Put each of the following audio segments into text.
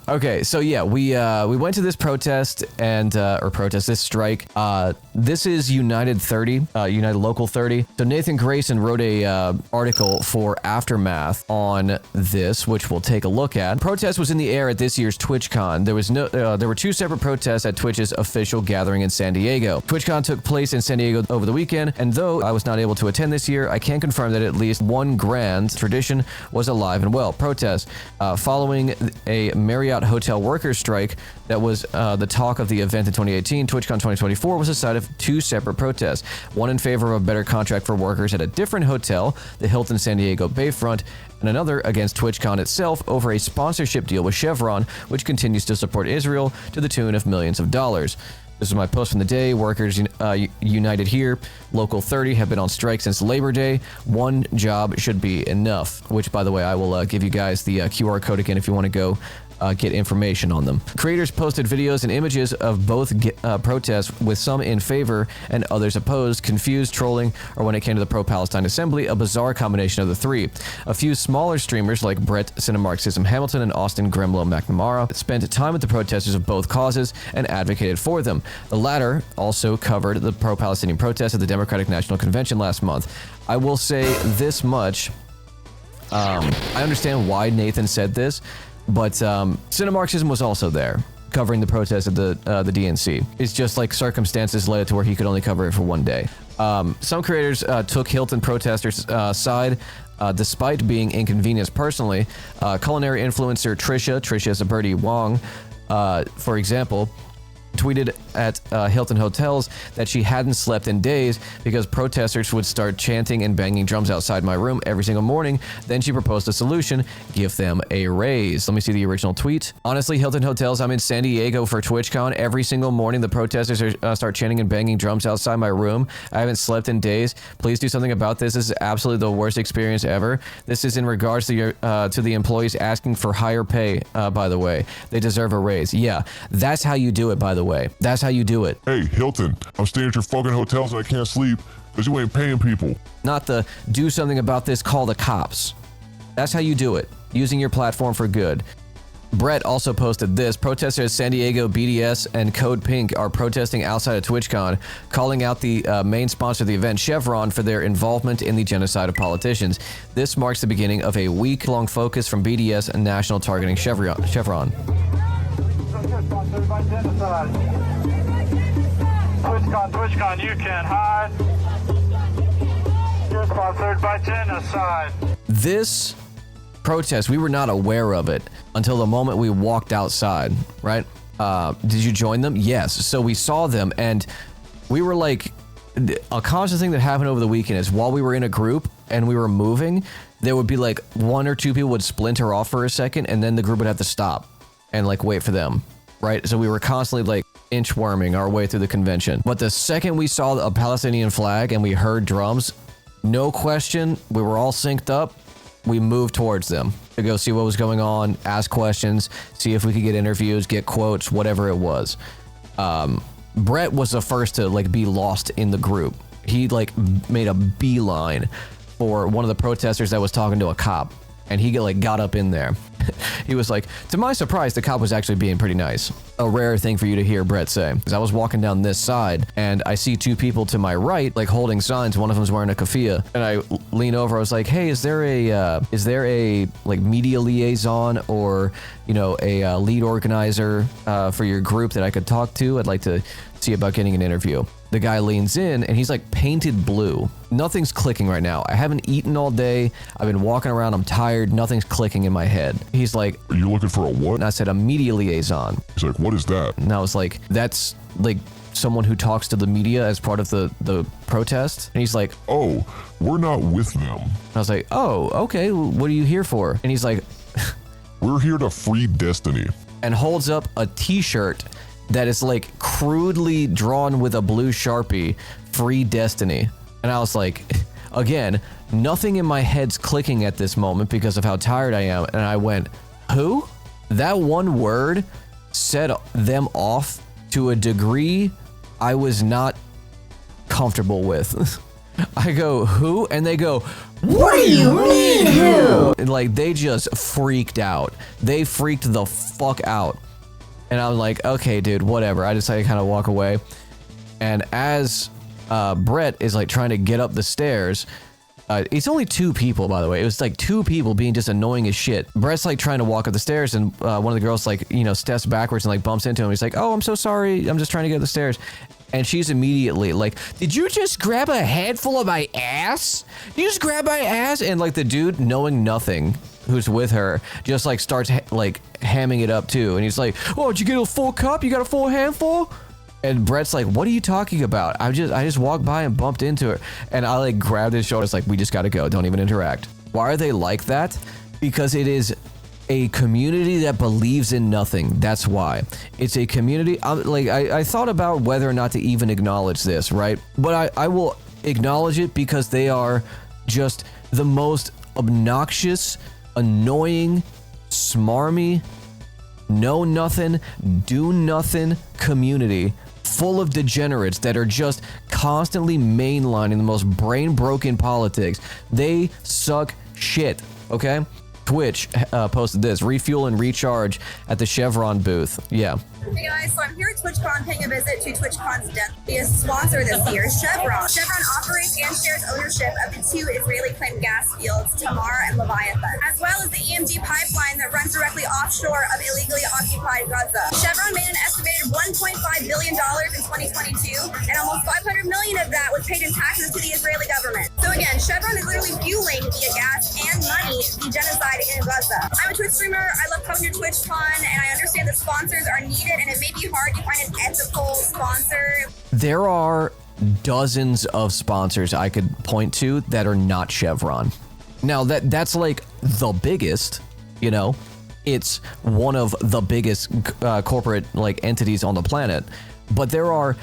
Okay, so yeah, we went to this protest and this strike. This is United 30, United Local 30. So Nathan Grayson wrote a article for Aftermath on this, which we'll take a look at. Protest was in the air at this year's TwitchCon. There were two separate protests at Twitch's official gathering in San Diego. TwitchCon took place in San Diego over the weekend, and though I was not able to attend this year, I can confirm that at least one grand tradition was alive and well. Protest following a Marriott hotel workers strike that was the talk of the event in 2018. TwitchCon 2024 was the site of two separate protests, one in favor of a better contract for workers at a different hotel, the Hilton San Diego Bayfront, and another against TwitchCon itself over a sponsorship deal with Chevron, which continues to support Israel to the tune of millions of dollars. This is my post from the day. Workers united here. Local 30 have been on strike since Labor Day. One job should be enough, which, by the way, I will give you guys the QR code again if you want to go get information on them. Creators posted videos and images of both protests, with some in favor and others opposed, confused, trolling, or when it came to the pro-Palestine assembly, a bizarre combination of the three. A few smaller streamers like Brett Cinemarxism Hamilton and Austin Gremloe McNamara spent time with the protesters of both causes and advocated for them. The latter also covered the pro-Palestinian protests at the Democratic National Convention last month. I will say this much. I understand why Nathan said this, but Cinemarxism was also there, covering the protest at the DNC. It's just like circumstances led it to where he could only cover it for one day. Some creators took Hilton protesters' side, despite being inconvenienced personally. Culinary influencer Trisha Zaberti Wong, for example, tweeted at Hilton Hotels that she hadn't slept in days because protesters would start chanting and banging drums outside my room every single morning. Then she proposed a solution: give them a raise. Let me see the original tweet. Honestly, Hilton Hotels, I'm in San Diego for TwitchCon. Every single morning, the protesters start chanting and banging drums outside my room. I haven't slept in days. Please do something about this. This is absolutely the worst experience ever. This is in regards to the employees asking for higher pay, by the way. They deserve a raise. Yeah, that's how you do it, by the way. That's how you do it. Hey, Hilton, I'm staying at your fucking hotels and I can't sleep because you ain't paying people. Not the do something about this, call the cops. That's how you do it, using your platform for good. Brett also posted this. Protesters at San Diego, BDS, and Code Pink are protesting outside of TwitchCon, calling out the main sponsor of the event, Chevron, for their involvement in the genocide of politicians. This marks the beginning of a week-long focus from BDS and national targeting Chevron. TwitchCon, you can't hide. You're sponsored by genocide. This protest, we were not aware of it until the moment we walked outside, right? Did you join them? Yes. So we saw them and we were like, a constant thing that happened over the weekend is while we were in a group and we were moving, there would be like one or two people would splinter off for a second and then the group would have to stop and like wait for them, right? So we were constantly like inchworming our way through the convention. But the second we saw a Palestinian flag and we heard drums, no question, we were all synced up. We moved towards them to go see what was going on, ask questions, see if we could get interviews, get quotes, whatever it was. Brett was the first to like be lost in the group. He like made a beeline for one of the protesters that was talking to a cop, and he got up in there. He was like, to my surprise, the cop was actually being pretty nice. A rare thing for you to hear Brett say. Because I was walking down this side and I see two people to my right, like holding signs. One of them's wearing a keffiyeh. And I lean over. I was like, hey, is there a like media liaison or, you know, a lead organizer for your group that I could talk to? I'd like to see about getting an interview. The guy leans in and he's like painted blue. Nothing's clicking right now. I haven't eaten all day. I've been walking around. I'm tired. Nothing's clicking in my head. He's like, are you looking for a what? And I said, a media liaison. He's like, what is that? And I was like, that's like someone who talks to the media as part of the protest. And he's like, oh, we're not with them. I was like, oh, okay. What are you here for? And he's like, we're here to free Destiny. And holds up a t-shirt that is like crudely drawn with a blue Sharpie, Free Destiny. And I was like, again, nothing in my head's clicking at this moment because of how tired I am. And I went, who? That one word set them off to a degree I was not comfortable with. I go, who? And they go, what do you mean who? And like, they just freaked out. They freaked the fuck out. And I'm like, okay, dude, whatever. I decided to kind of walk away. And as Brett is like trying to get up the stairs, it's only 2 people, by the way. It was like 2 people being just annoying as shit. Brett's like trying to walk up the stairs, and one of the girls like, you know, steps backwards and like bumps into him. He's like, oh, I'm so sorry. I'm just trying to get up the stairs. And she's immediately like, did you just grab a handful of my ass? Did you just grab my ass? And like the dude, knowing nothing, who's with her, just like starts like hamming it up too. And he's like, oh, did you get a full cup? You got a full handful? And Brett's like, what are you talking about? I just walked by and bumped into her. And I like grabbed his shoulders like, we just gotta go. Don't even interact. Why are they like that? Because it is a community that believes in nothing. That's why. It's a community. I thought about whether or not to even acknowledge this, right? But I will acknowledge it because they are just the most obnoxious, annoying, smarmy, know nothing, do nothing community full of degenerates that are just constantly mainlining the most brain-broken politics. They suck shit, okay? Twitch posted this, refuel and recharge at the Chevron booth. Yeah. Hey guys, so I'm here at Twitchcon paying a visit to Twitchcon's deadliest sponsor this year, Chevron. Chevron operates and shares ownership of the 2 Israeli claimed gas fields, Tamar and Leviathan, as well as the EMD pipeline that runs directly offshore of illegally occupied Gaza. Chevron made an estimated $1.5 billion in 2022, and almost $500 million of that was paid in taxes to the Israeli government. So again, Chevron is literally fueling via gas and money the genocide in Gaza. I'm a Twitch streamer, I love coming to TwitchCon, and I understand that sponsors are needed, and it may be hard to find an ethical sponsor. There are dozens of sponsors I could point to that are not Chevron. Now that's like the biggest, you know, it's one of the biggest corporate like entities on the planet, but there are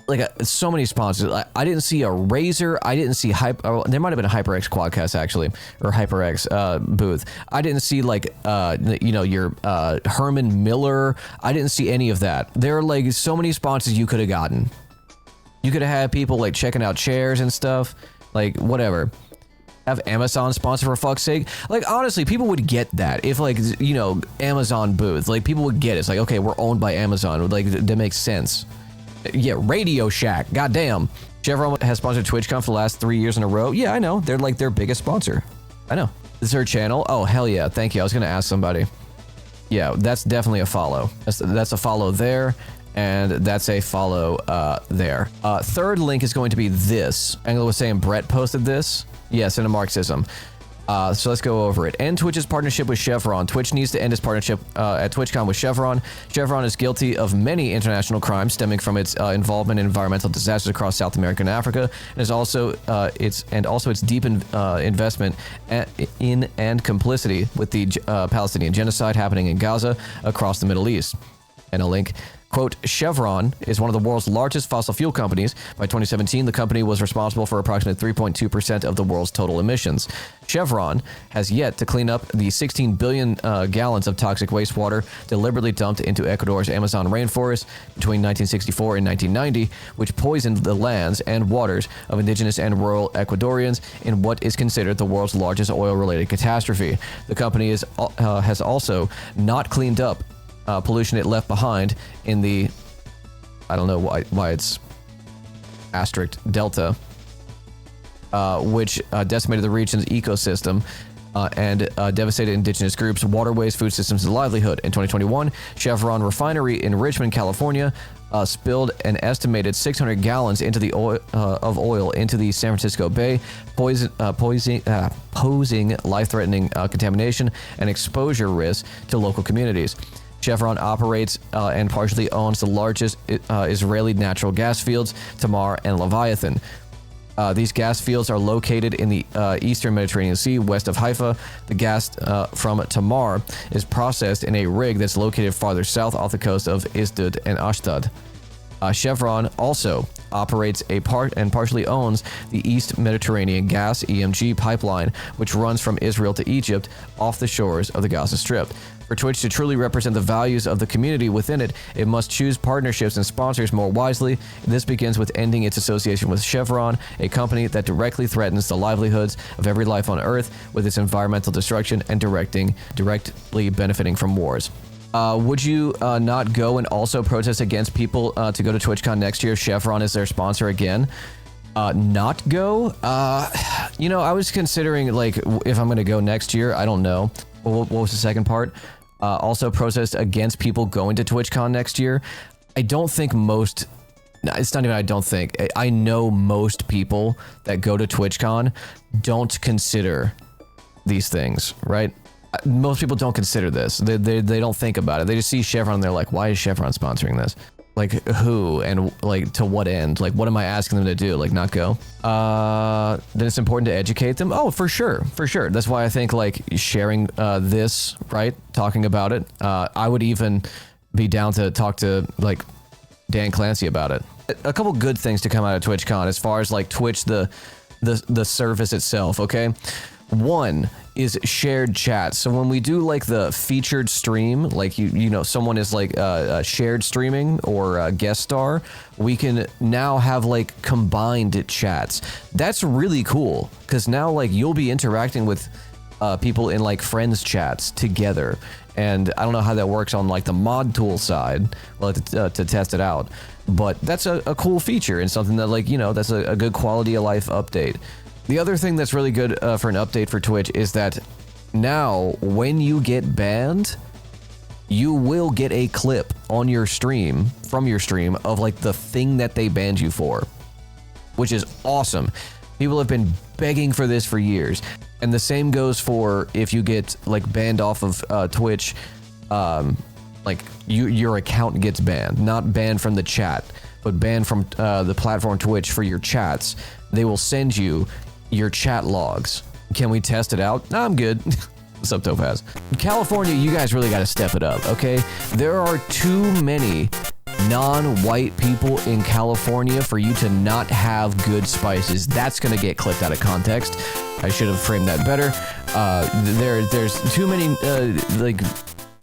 like so many sponsors. I didn't see a Razer. I didn't see there might have been a HyperX Quadcast actually, or HyperX booth. I didn't see like you know, your Herman Miller. I didn't see any of that. There are like so many sponsors you could have gotten. You could have had people like checking out chairs and stuff, like whatever. Have Amazon sponsor for fuck's sake. Like honestly, people would get that if like, you know, Amazon booth. Like people would get it. It's like, okay, we're owned by Amazon. Like that makes sense. Yeah, Radio Shack. Goddamn. Chevron has sponsored TwitchCon for the last 3 years in a row. Yeah, I know. They're like their biggest sponsor. I know. This is her channel. Oh, hell yeah. Thank you. I was going to ask somebody. Yeah, that's definitely a follow. That's a follow there. And that's a follow there. Third link is going to be this. Angela was saying Brett posted this. Yes, in a Marxism. So let's go over it. End Twitch's partnership with Chevron. Twitch needs to end its partnership at TwitchCon with Chevron. Chevron is guilty of many international crimes stemming from its involvement in environmental disasters across South America and Africa, and is also its deep investment in and complicity with the Palestinian genocide happening in Gaza across the Middle East. And a link. Quote, Chevron is one of the world's largest fossil fuel companies. By 2017, the company was responsible for approximately 3.2% of the world's total emissions. Chevron has yet to clean up the 16 billion gallons of toxic wastewater deliberately dumped into Ecuador's Amazon rainforest between 1964 and 1990, which poisoned the lands and waters of indigenous and rural Ecuadorians in what is considered the world's largest oil-related catastrophe. The company has also not cleaned up pollution it left behind in the, I don't know why it's asterisk delta, which decimated the region's ecosystem and devastated indigenous groups, waterways, food systems, and livelihood. In 2021, Chevron refinery in Richmond, California, spilled an estimated 600 gallons into the of oil into the San Francisco Bay, posing life-threatening contamination and exposure risks to local communities. Chevron operates and partially owns the largest Israeli natural gas fields, Tamar and Leviathan. These gas fields are located in the eastern Mediterranean Sea, west of Haifa. The gas from Tamar is processed in a rig that's located farther south off the coast of Isdud and Ashdod. Chevron also operates a part and partially owns the East Mediterranean Gas (EMG) pipeline, which runs from Israel to Egypt off the shores of the Gaza Strip. For Twitch to truly represent the values of the community within it, it must choose partnerships and sponsors more wisely. This begins with ending its association with Chevron, a company that directly threatens the livelihoods of every life on Earth with its environmental destruction and directly benefiting from wars. Would you not go and also protest against people to go to TwitchCon next year if Chevron is their sponsor again? Not go? You know, I was considering, like, if I'm going to go next year, I don't know. What was the second part? Also protest against people going to TwitchCon next year. I don't think most... It's not even I don't think. I know most people that go to TwitchCon don't consider these things, right? Most people don't consider this. They don't think about it. They just see Chevron and they're like, why is Chevron sponsoring this? Like, who? And, like, to what end? Like, what am I asking them to do? Like, not go? Then it's important to educate them? Oh, for sure. For sure. That's why I think, like, sharing this, right? Talking about it. I would even be down to talk to, like, Dan Clancy about it. A couple good things to come out of TwitchCon as far as, like, Twitch, the service itself, okay? One is shared chat. So when we do like the featured stream, like you know, someone is like shared streaming or a guest star, we can now have like combined chats. That's really cool because now like you'll be interacting with people in like friends chats together. And I don't know how that works on like the mod tool side. We'll have to test it out. But that's a cool feature and something that like, you know, that's a good quality of life update. The other thing that's really good for an update for Twitch is that now when you get banned, you will get a clip on your stream, from your stream, of like the thing that they banned you for, which is awesome. People have been begging for this for years. And the same goes for if you get like banned off of Twitch, like your account gets banned, not banned from the chat, but banned from the platform Twitch for your chats. They will send you your chat logs. Can we test it out? No, I'm good. What's up, Topaz? California, you guys really got to step it up, okay? There are too many non-white people in California for you to not have good spices. That's gonna get clipped out of context. I should have framed that better. There's too many like